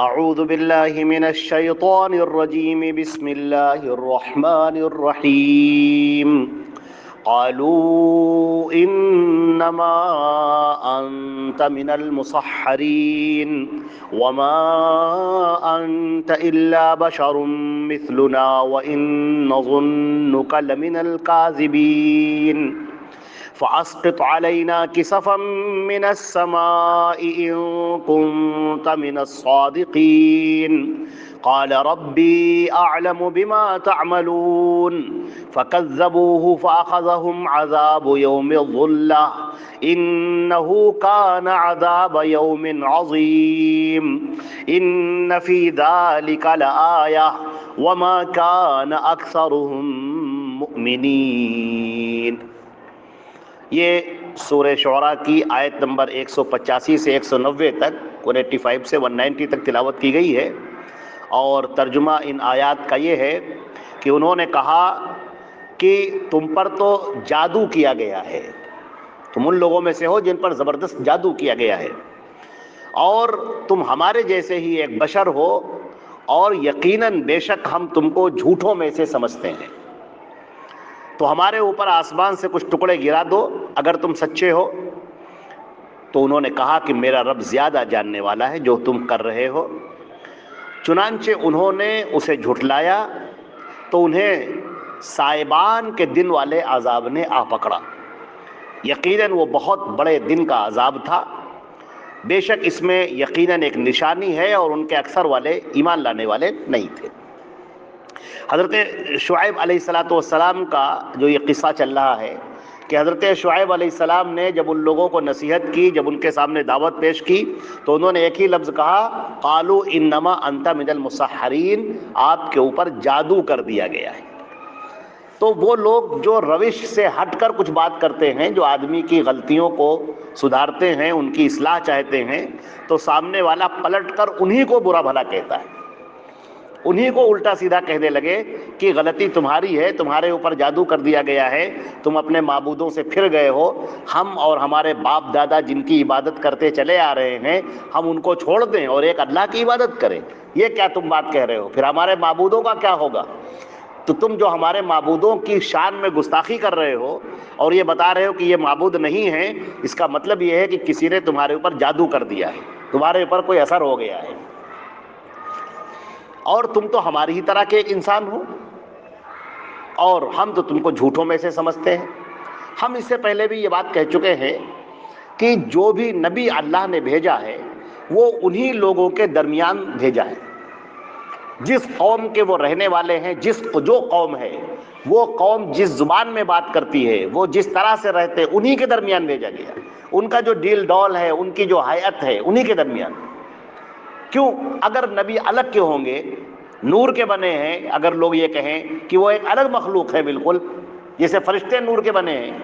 اعوذ باللہ من الشیطان الرجیم بسم اللہ الرحمن الرحیم قالوا انما انت من المسحرین وما انت الا بشر مثلنا وان نظنك لمن الكاذبین فأسقط علينا كسفا من السماء إن كنت من الصادقين قال ربي أعلم بما تعملون فكذبوه فأخذهم عذاب يوم الظلة إنه كان عذاب يوم عظيم إن في ذلك لآية وما كان أكثرهم مؤمنين۔ یہ سورہ شعراء کی آیت نمبر 185 سے 190 تک، 185 سے 190 تک تلاوت کی گئی ہے، اور ترجمہ ان آیات کا یہ ہے کہ انہوں نے کہا کہ تم پر تو جادو کیا گیا ہے، تم ان لوگوں میں سے ہو جن پر زبردست جادو کیا گیا ہے، اور تم ہمارے جیسے ہی ایک بشر ہو، اور یقیناً بے شک ہم تم کو جھوٹوں میں سے سمجھتے ہیں، تو ہمارے اوپر آسمان سے کچھ ٹکڑے گرا دو اگر تم سچے ہو۔ تو انہوں نے کہا کہ میرا رب زیادہ جاننے والا ہے جو تم کر رہے ہو۔ چنانچہ انہوں نے اسے جھٹلایا تو انہیں سائبان کے دن والے عذاب نے آ پکڑا۔ یقیناً وہ بہت بڑے دن کا عذاب تھا، بے شک اس میں یقیناً ایک نشانی ہے، اور ان کے اکثر والے ایمان لانے والے نہیں تھے۔ حضرت شعیب علیہ السلام کا جو یہ قصہ چل رہا ہے کہ حضرت شعیب علیہ السلام نے جب ان لوگوں کو نصیحت کی، جب ان کے سامنے دعوت پیش کی، تو انہوں نے ایک ہی لفظ کہا، قالوا انما انت من المسحرین، آپ کے اوپر جادو کر دیا گیا ہے۔ تو وہ لوگ جو روش سے ہٹ کر کچھ بات کرتے ہیں، جو آدمی کی غلطیوں کو سدھارتے ہیں، ان کی اصلاح چاہتے ہیں، تو سامنے والا پلٹ کر انہی کو برا بھلا کہتا ہے، انہی کو الٹا سیدھا کہنے لگے کہ غلطی تمہاری ہے، تمہارے اوپر جادو کر دیا گیا ہے، تم اپنے معبودوں سے پھر گئے ہو، ہم اور ہمارے باپ دادا جن کی عبادت کرتے چلے آ رہے ہیں، ہم ان کو چھوڑ دیں اور ایک اللہ کی عبادت کریں، یہ کیا تم بات کہہ رہے ہو؟ پھر ہمارے معبودوں کا کیا ہوگا؟ تو تم جو ہمارے معبودوں کی شان میں گستاخی کر رہے ہو اور یہ بتا رہے ہو کہ یہ معبود نہیں ہیں، اس کا مطلب یہ ہے کہ کسی نے تمہارے اوپر جادو کر دیا ہے، تمہارے اوپر کوئی اثر ہو گیا ہے، اور تم تو ہماری ہی طرح کے ایک انسان ہو، اور ہم تو تم کو جھوٹوں میں سے سمجھتے ہیں۔ ہم اس سے پہلے بھی یہ بات کہہ چکے ہیں کہ جو بھی نبی اللہ نے بھیجا ہے وہ انہی لوگوں کے درمیان بھیجا ہے، جس قوم کے وہ رہنے والے ہیں، جو قوم ہے، وہ قوم جس زبان میں بات کرتی ہے، وہ جس طرح سے رہتے ہیں، انہی کے درمیان بھیجا گیا، ان کا جو ڈیل ڈول ہے، ان کی جو حیات ہے، انہی کے درمیان۔ کیوں؟ اگر نبی الگ کے ہوں گے، نور کے بنے ہیں، اگر لوگ یہ کہیں کہ وہ ایک الگ مخلوق ہے بالکل، جیسے فرشتے نور کے بنے ہیں،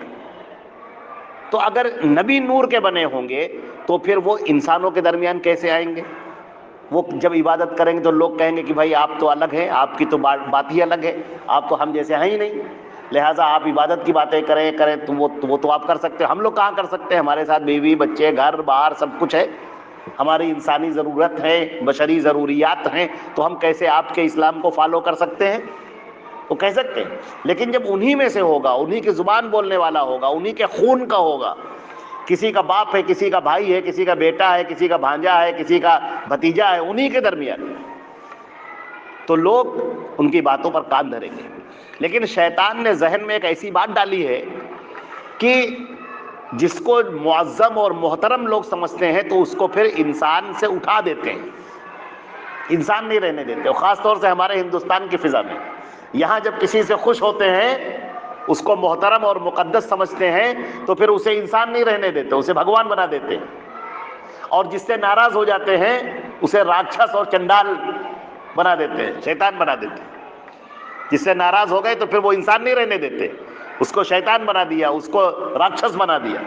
تو اگر نبی نور کے بنے ہوں گے تو پھر وہ انسانوں کے درمیان کیسے آئیں گے؟ وہ جب عبادت کریں گے تو لوگ کہیں گے کہ بھائی آپ تو الگ ہیں، آپ کی تو بات ہی الگ ہے، آپ تو ہم جیسے ہیں ہی نہیں، لہٰذا آپ عبادت کی باتیں کریں تو وہ تو آپ کر سکتے ہیں، ہم لوگ کہاں کر سکتے ہیں؟ ہمارے ساتھ بیوی بچے گھر بار سب کچھ ہے، ہماری انسانی ضرورت ہے، بشری ضروریات ہیں، تو ہم کیسے آپ کے اسلام کو فالو کر سکتے ہیں؟ وہ کہہ سکتے ہیں، لیکن جب انہی میں سے ہوگا، انہی کی زبان بولنے والا ہوگا، انہی کے خون کا ہوگا، کسی کا باپ ہے، کسی کا بھائی ہے، کسی کا بیٹا ہے، کسی کا بھانجا ہے، کسی کا بھتیجا ہے، انہی کے درمیان، تو لوگ ان کی باتوں پر کان دھریں گے۔ لیکن شیطان نے ذہن میں ایک ایسی بات ڈالی ہے کہ جس کو معظم اور محترم لوگ سمجھتے ہیں تو اس کو پھر انسان سے اٹھا دیتے ہیں، انسان نہیں رہنے دیتے، اور خاص طور سے ہمارے ہندوستان کی فضا میں یہاں جب کسی سے خوش ہوتے ہیں، اس کو محترم اور مقدس سمجھتے ہیں، تو پھر اسے انسان نہیں رہنے دیتے، اسے بھگوان بنا دیتے ہیں، اور جس سے ناراض ہو جاتے ہیں اسے راکشس اور چنڈال بنا دیتے ہیں، شیطان بنا دیتے ہیں۔ جس سے ناراض ہو گئے تو پھر وہ انسان نہیں رہنے دیتے، اس کو شیطان بنا دیا، اس کو راکشس بنا دیا،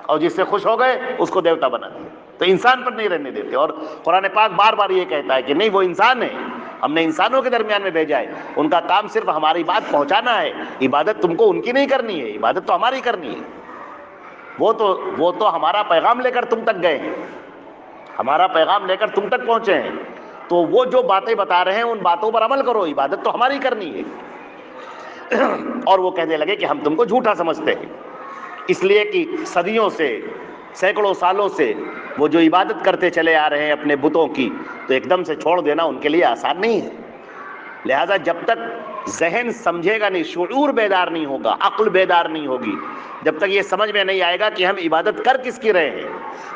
اور جس سے خوش ہو گئے اس کو دیوتا بنا دیا، تو انسان پر نہیں رہنے دیتے۔ اور قرآن پاک بار بار یہ کہتا ہے کہ نہیں، وہ انسان ہے، ہم نے انسانوں کے درمیان میں بھیجا ہے، ان کا کام صرف ہماری بات پہنچانا ہے، عبادت تم کو ان کی نہیں کرنی ہے، عبادت تو ہماری کرنی ہے، وہ تو ہمارا پیغام لے کر تم تک گئے ہیں۔ ہمارا پیغام لے کر تم تک پہنچے ہیں، تو وہ جو باتیں بتا رہے ہیں ان باتوں پر عمل کرو، عبادت تو ہماری کرنی ہے۔ اور وہ کہنے لگے کہ ہم تم کو جھوٹا سمجھتے ہیں، اس لیے کہ صدیوں سے، سینکڑوں سالوں سے وہ جو عبادت کرتے چلے آ رہے ہیں اپنے بتوں کی، تو ایک دم سے چھوڑ دینا ان کے لیے آسان نہیں ہے۔ لہذا جب تک ذہن سمجھے گا نہیں، شعور بیدار نہیں ہوگا، عقل بیدار نہیں ہوگی، جب تک یہ سمجھ میں نہیں آئے گا کہ ہم عبادت کر کس کی رہے ہیں،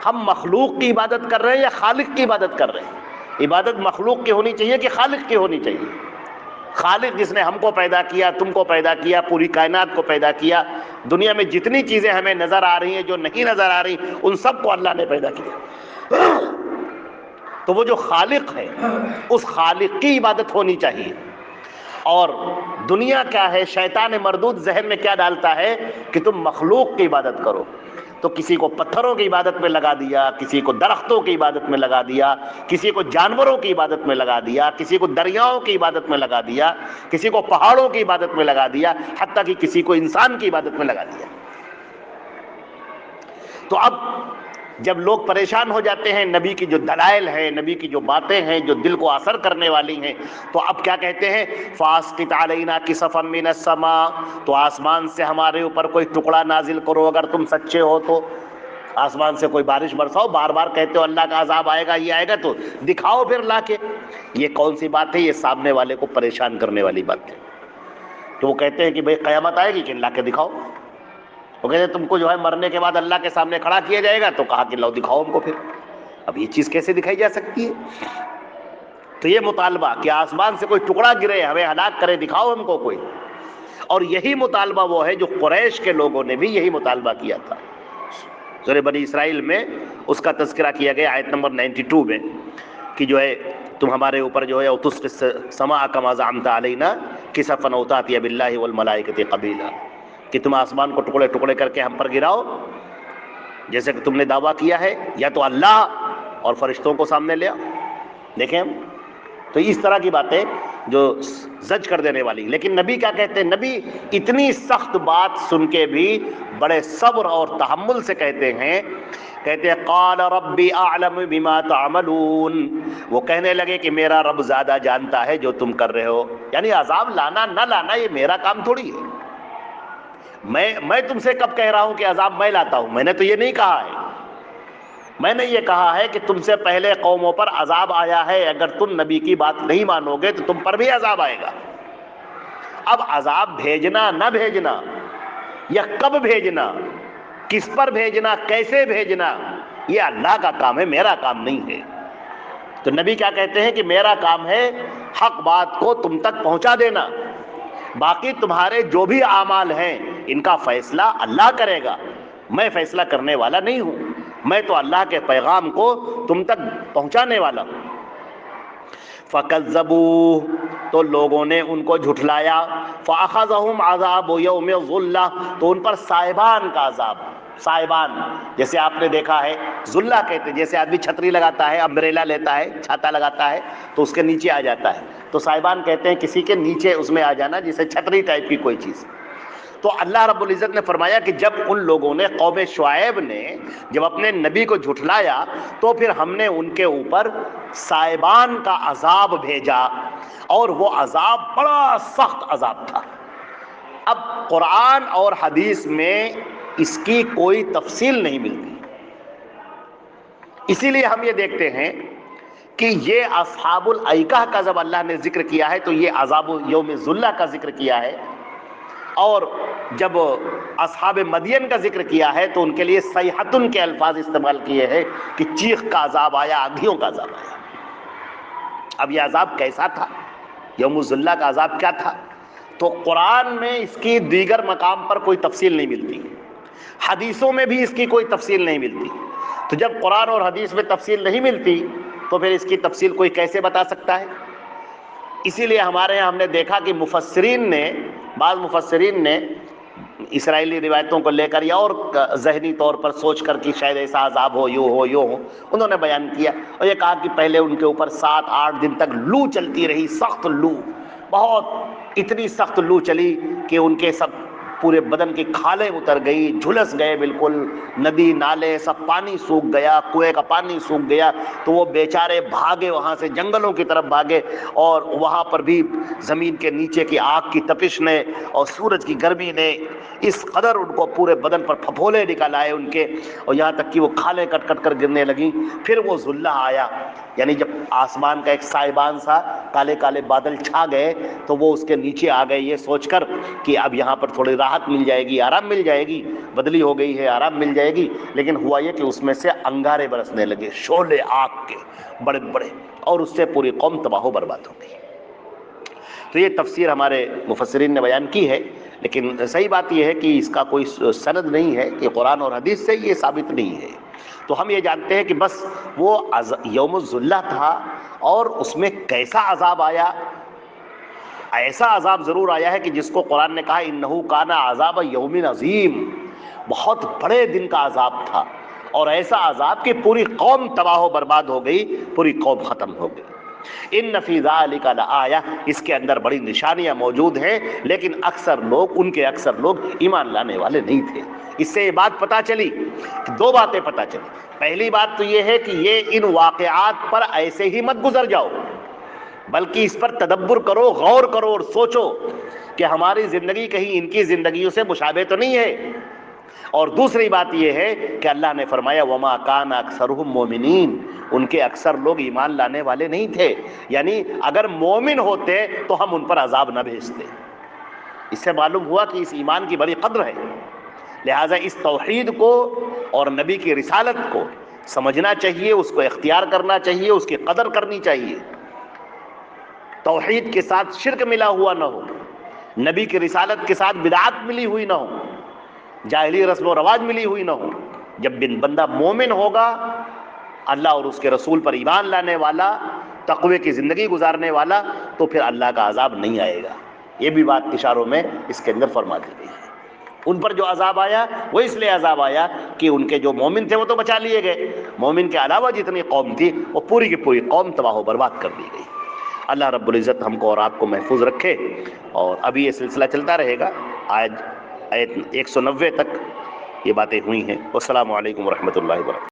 ہم مخلوق کی عبادت کر رہے ہیں یا خالق کی عبادت کر رہے ہیں۔ عبادت مخلوق کی ہونی چاہیے کہ خالق کی ہونی چاہیے؟ خالق جس نے ہم کو پیدا کیا، تم کو پیدا کیا، پوری کائنات کو پیدا کیا، دنیا میں جتنی چیزیں ہمیں نظر آ رہی ہیں، جو نہیں نظر آ رہی، ان سب کو اللہ نے پیدا کیا۔ تو وہ جو خالق ہے، اس خالق کی عبادت ہونی چاہیے۔ اور دنیا کیا ہے، شیطان مردود ذہن میں کیا ڈالتا ہے کہ تم مخلوق کی عبادت کرو، تو کسی کو پتھروں کی عبادت میں لگا دیا، کسی کو درختوں کی عبادت میں لگا دیا، کسی کو جانوروں کی عبادت میں لگا دیا، کسی کو دریاؤں کی عبادت میں لگا دیا، کسی کو پہاڑوں کی عبادت میں لگا دیا، حتیٰ کہ کسی کو انسان کی عبادت میں لگا دیا۔ تو اب جب لوگ پریشان ہو جاتے ہیں، نبی کی جو دلائل ہیں، نبی کی جو باتیں ہیں جو دل کو اثر کرنے والی ہیں، تو اب کیا کہتے ہیں، فَاسْقِطْ عَلَيْنَا كِسَفًا مِّنَ السَّمَاءِ، تو آسمان سے ہمارے اوپر کوئی ٹکڑا نازل کرو اگر تم سچے ہو تو، آسمان سے کوئی بارش برساؤ۔ بار بار کہتے ہو اللہ کا عذاب آئے گا، یہ آئے گا، تو دکھاؤ پھر لا کے۔ یہ کون سی بات ہے؟ یہ سامنے والے کو پریشان کرنے والی بات ہے۔ تو وہ کہتے ہیں کہ بھئی قیامت آئے گی کہ لا کے دکھاؤ۔ وہ کہتے ہیں تم کو جو ہے مرنے کے بعد اللہ کے سامنے کھڑا کیا جائے گا، تو کہا کہ لو دکھاؤ ہم کو پھر۔ اب یہ چیز کیسے دکھائی جا سکتی ہے؟ تو یہ مطالبہ کہ آسمان سے کوئی ٹکڑا گرے، ہمیں ہلاک کرے، دکھاؤ ہم کو کوئی۔ اور یہی مطالبہ وہ ہے جو قریش کے لوگوں نے بھی یہی مطالبہ کیا تھا۔ سورہ بنی اسرائیل میں اس کا تذکرہ کیا گیا آیت نمبر 92 میں، کہ جو ہے تم ہمارے اوپر جو ہے اُتسقِ السماء کما زعمت علینا کسفا او تأتی باللہ والملائکۃ قبیلا، کہ تم آسمان کو ٹکڑے ٹکڑے کر کے ہم پر گراؤ جیسے کہ تم نے دعویٰ کیا ہے، یا تو اللہ اور فرشتوں کو سامنے لے آؤ۔ دیکھیں ہم تو اس طرح کی باتیں جو زج کر دینے والی۔ لیکن نبی کیا کہتے ہیں؟ نبی اتنی سخت بات سن کے بھی بڑے صبر اور تحمل سے کہتے ہیں قال ربی اعلم بما تعملون، وہ کہنے لگے کہ میرا رب زیادہ جانتا ہے جو تم کر رہے ہو۔ یعنی عذاب لانا نہ لانا یہ میرا کام تھوڑی ہے، میں تم سے کب کہہ رہا ہوں کہ عذاب میں لاتا ہوں؟ میں نے تو یہ نہیں کہا ہے، میں نے یہ کہا ہے کہ تم سے پہلے قوموں پر عذاب آیا ہے، اگر تم نبی کی بات نہیں مانو گے تو تم پر بھی عذاب آئے گا۔ اب عذاب بھیجنا نہ بھیجنا، یا کب بھیجنا، کس پر بھیجنا، کیسے بھیجنا، یہ اللہ کا کام ہے، میرا کام نہیں ہے۔ تو نبی کیا کہتے ہیں کہ میرا کام ہے حق بات کو تم تک پہنچا دینا، باقی تمہارے جو بھی اعمال ہیں ان کا فیصلہ اللہ کرے گا، میں فیصلہ کرنے والا نہیں ہوں، میں تو اللہ کے پیغام کو تم تک پہنچانے والا ہوں۔ فَكَذَّبُوهُ، تو لوگوں نے ان کو جھٹلایا، فَأَخَذَهُمْ عَذَابُ يَوْمِ الظُّلَّةِ، تو ان پر سائبان کا عذاب۔ سائبان جیسے آپ نے دیکھا ہے، ذلہ کہتے ہیں جیسے آدمی چھتری لگاتا ہے، امبریلا لیتا ہے، چھاتا لگاتا ہے تو اس کے نیچے آ جاتا ہے، تو سائبان کہتے ہیں کسی کے نیچے اس میں آ جانا، جیسے چھتری ٹائپ کی کوئی چیز۔ تو اللہ رب العزت نے فرمایا کہ جب ان لوگوں نے، قوم شعیب نے جب اپنے نبی کو جھٹلایا، تو پھر ہم نے ان کے اوپر سائبان کا عذاب بھیجا، اور وہ عذاب بڑا سخت عذاب تھا۔ اب قرآن اور حدیث میں اس کی کوئی تفصیل نہیں ملتی، اسی لیے ہم یہ دیکھتے ہیں کہ یہ اصحاب الایکہ کا جب اللہ نے ذکر کیا ہے تو یہ عذاب یوم ذلہ کا ذکر کیا ہے، اور جب اصحاب مدین کا ذکر کیا ہے تو ان کے لیے صیحتن کے الفاظ استعمال کیے ہیں کہ چیخ کا عذاب آیا، آندھیوں کا عذاب آیا۔ اب یہ عذاب کیسا تھا، یوم ذلہ کا عذاب کیا تھا؟ تو قرآن میں اس کی دیگر مقام پر کوئی تفصیل نہیں ملتی، حدیثوں میں بھی اس کی کوئی تفصیل نہیں ملتی۔ تو جب قرآن اور حدیث میں تفصیل نہیں ملتی تو پھر اس کی تفصیل کوئی کیسے بتا سکتا ہے؟ اسی لیے ہمارے یہاں ہم نے دیکھا کہ بعض مفسرین نے اسرائیلی روایتوں کو لے کر یا اور ذہنی طور پر سوچ کر کہ شاید ایسا عذاب ہو، یوں ہو، انہوں نے بیان کیا اور یہ کہا کہ پہلے ان کے اوپر 7-8 دن تک لو چلتی رہی، سخت لو، بہت اتنی سخت لو چلی کہ ان کے سب پورے بدن کی کھالیں اتر گئی، جھلس گئے بالکل، ندی نالے سب پانی سوکھ گیا، کنویں کا پانی سوکھ گیا، تو وہ بیچارے بھاگے وہاں سے، جنگلوں کی طرف بھاگے، اور وہاں پر بھی زمین کے نیچے کی آگ کی تپش نے اور سورج کی گرمی نے اس قدر ان کو پورے بدن پر پھپھولے نکل آئے ان کے، اور یہاں تک کہ وہ کھالیں کٹ کٹ کر گرنے لگیں۔ پھر وہ ذلہ آیا، یعنی جب آسمان کا ایک سائبان سا، کالے کالے بادل چھا گئے، تو وہ اس کے نیچے آ گئے یہ سوچ کر کہ اب یہاں پر تھوڑی راحت مل جائے گی، آرام مل جائے گی، بدلی ہو گئی ہے، آرام مل جائے گی۔ لیکن ہوا یہ کہ اس میں سے انگارے برسنے لگے، شعلے آگ کے بڑے بڑے، اور اس سے پوری قوم تباہ و برباد ہو گئی۔ تو یہ تفسیر ہمارے مفسرین نے بیان کی ہے، لیکن صحیح بات یہ ہے کہ اس کا کوئی سند نہیں ہے کہ قرآن اور حدیث سے یہ ثابت نہیں ہے۔ تو ہم یہ جانتے ہیں کہ بس وہ یوم الذلہ تھا، اور اس میں کیسا عذاب آیا، ایسا عذاب ضرور آیا ہے کہ جس کو قرآن نے کہا انہو کان عذاب یوم عظیم، بہت بڑے دن کا عذاب تھا، اور ایسا عذاب کہ پوری قوم تباہ و برباد ہو گئی، پوری قوم ختم ہو گئی۔ ان فی ذلک لآیہ، اس کے اندر بڑی نشانیاں موجود ہیں، لیکن اکثر لوگ ایمان لانے والے نہیں تھے۔ اس سے یہ بات پتہ چلی، دو باتیں پتہ چلی۔ پہلی بات تو یہ ہے کہ یہ ان واقعات پر ایسے ہی مت گزر جاؤ، بلکہ اس پر تدبر کرو، غور کرو اور سوچو کہ ہماری زندگی کہیں ان کی زندگیوں سے مشابہ تو نہیں ہے۔ اور دوسری بات یہ ہے کہ اللہ نے فرمایا وما کان اکثرهم مومنین، ان کے اکثر لوگ ایمان لانے والے نہیں تھے، یعنی اگر مومن ہوتے تو ہم ان پر عذاب نہ بھیجتے۔ اس سے معلوم ہوا کہ اس ایمان کی بڑی قدر ہے، لہٰذا اس توحید کو اور نبی کی رسالت کو سمجھنا چاہیے، اس کو اختیار کرنا چاہیے، اس کی قدر کرنی چاہیے۔ توحید کے ساتھ شرک ملا ہوا نہ ہو، نبی کی رسالت کے ساتھ بدعت ملی ہوئی نہ ہو، جاہلی رسم و رواج ملی ہوئی نہ ہو۔ جب بندہ مومن ہوگا، اللہ اور اس کے رسول پر ایمان لانے والا، تقوی کی زندگی گزارنے والا، تو پھر اللہ کا عذاب نہیں آئے گا۔ یہ بھی بات اشاروں میں اس کے اندر فرما دی گئی ہے۔ ان پر جو عذاب آیا وہ اس لیے عذاب آیا کہ ان کے جو مومن تھے وہ تو بچا لیے گئے، مومن کے علاوہ جتنی قوم تھی وہ پوری کی پوری قوم تباہ و برباد کر دی گئی۔ اللہ رب العزت ہم کو اور آپ کو محفوظ رکھے، اور ابھی یہ سلسلہ چلتا رہے گا، آیت 190 تک یہ باتیں ہوئی ہیں۔ والسلام علیکم ورحمۃ اللہ وبرکاتہ۔